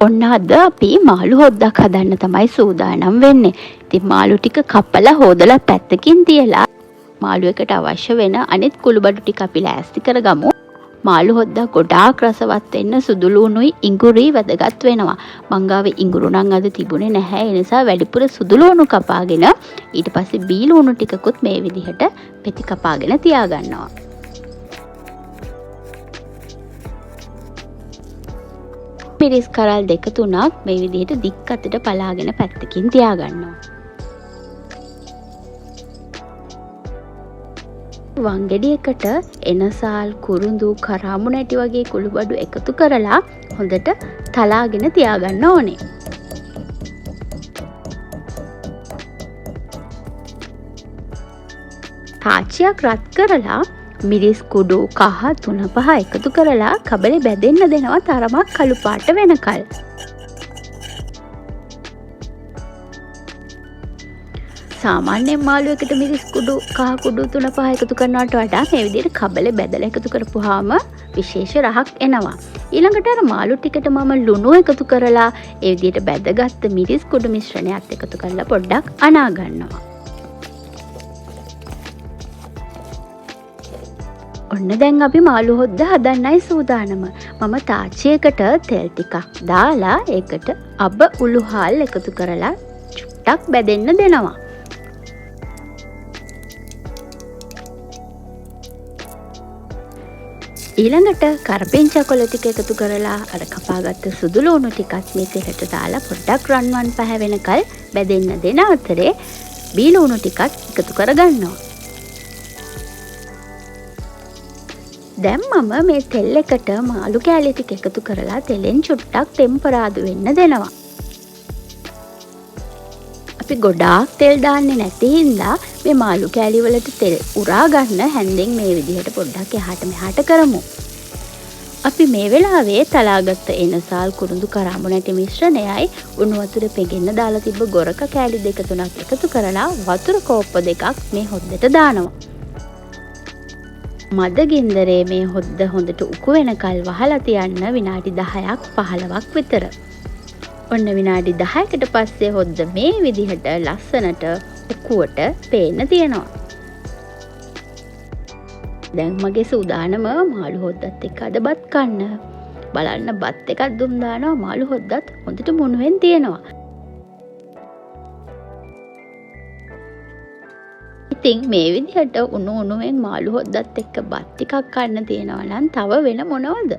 ඔන්න අද අපි මාළු හොද්දක් හදන්න තමයි සූදානම් වෙන්නේ. ඉතින් මාළු ටික කපලා හොදලා පැත්තකින් තියලා මාළු එකට අවශ්‍ය වෙන අනිත් කුළුබඩු ටික අපි ලෑස්ති කරගමු. මාළු හොද්දක් ගොඩාක් රසවත් වෙන්න සුදු ලුණුයි ඉඟුරුයි වැදගත් වෙනවා. මං ගාවේ ඉඟුරු නම් අද තිබුණේ නැහැ. ඒ නිසා වැඩිපුර සුදු ලුණු කපාගෙන ඊට පස්සේ බී ලුණු ටිකකුත් මේ විදිහට පෙති කපාගෙන තියාගන්නවා. මිරිස් කරල් දෙක තුනක් මේ විදිහට දික් අතට පලාගෙන පැත්තකින් තියාගන්නවා. වංගෙඩියකට එනසාල් කුරුඳු කරාමු නැටි වගේ කුළුබඩු එකතු කරලා හොඳට තලාගෙන තියාගන්න ඕනේ. තාච්චියක් රත් කරලා මිරිස් කුඩු කහ 3-5 එකතු කරලා කබලේ බැදෙන්න දෙනවා තරමක් කළු පාට වෙනකල්. සාමාන්‍යයෙන් මාළු එකට මිරිස් කුඩු කහ කුඩු 3-5 එකතු කරනවට වඩා මේ විදිහට කබලේ බැදලා එකතු කරපුවාම විශේෂ රහක් එනවා. ඊළඟට අර මාළු ටිකට මම ලුණු එකතු කරලා ඒ විදිහට බැදගත්ත මිරිස් කුඩු මිශ්‍රණයත් එකතු කරලා පොඩ්ඩක් අනා ගන්නවා. ඔන්න දැන් අපි මාළු හොද්ද හදන්නයි සූදානම. මම තාච්චියකට තෙල් ටිකක් දාලා ඒකට අබ උළුහල් එකතු කරලා චුට්ටක් බැදෙන්න දෙනවා. ඊළඟට කරපිංචා කොළ ටික එකතු කරලා අර කපාගත්ත සුදු ලුණු ටිකත් මේ තෙලට දාලා පොඩ්ඩක් රන්වන් පැහැවෙනකල් බැදෙන්න දෙන අතරේ බී ලුණු ටිකත් එකතු කරගන්නවා. දැන් මම මේ තෙල් එකට මාළු කෑලි ටික එකතු කරලා තෙලෙන් චුට්ටක් ටෙම්පරාදු වෙන්න දෙනවා. අපි ගොඩාක් තෙල් දාන්නේ නැති හින්දා මේ මාළු කෑලි වලට තෙල් උරා ගන්න හැන්දෙන් මේ විදිහට පොඩ්ඩක් එහාට මෙහාට කරමු. අපි මේ වෙලාවේ තලාගත්ත එනසාල් කුරුඳු කරාඹු නැටි මිශ්‍රණයයි උණු වතුර පෙගෙන්න දාලා තිබ්බ ගොරක කෑලි 2-3ක් එකතු කරලා වතුර කෝප්ප දෙකක් මේ හොද්දට දානවා. මද ගින්දරේ මේ හොද්ද හොඳට උකු වෙනකල් වහලා තියන්න විනාඩි 10ක් 15ක් විතර. ඔන්න විනාඩි 10කට පස්සේ හොද්ද මේ විදිහට ලස්සනට උකුවට පේන්න තියෙනවා. දැන් මගේ සූදානම මාළු හොද්දත් එක්ක අද බත් කන්න. බලන්න බත් එකක් දුම් දානවා මාළු හොද්දත් හොඳට මුණුවෙන් තියෙනවා. ඉතින් මේ විදිහට උණුවෙන් මාළු හොද්දත් එක්ක බත් ටිකක් කන්න තියෙනවා නම් තව වෙන මොනවද?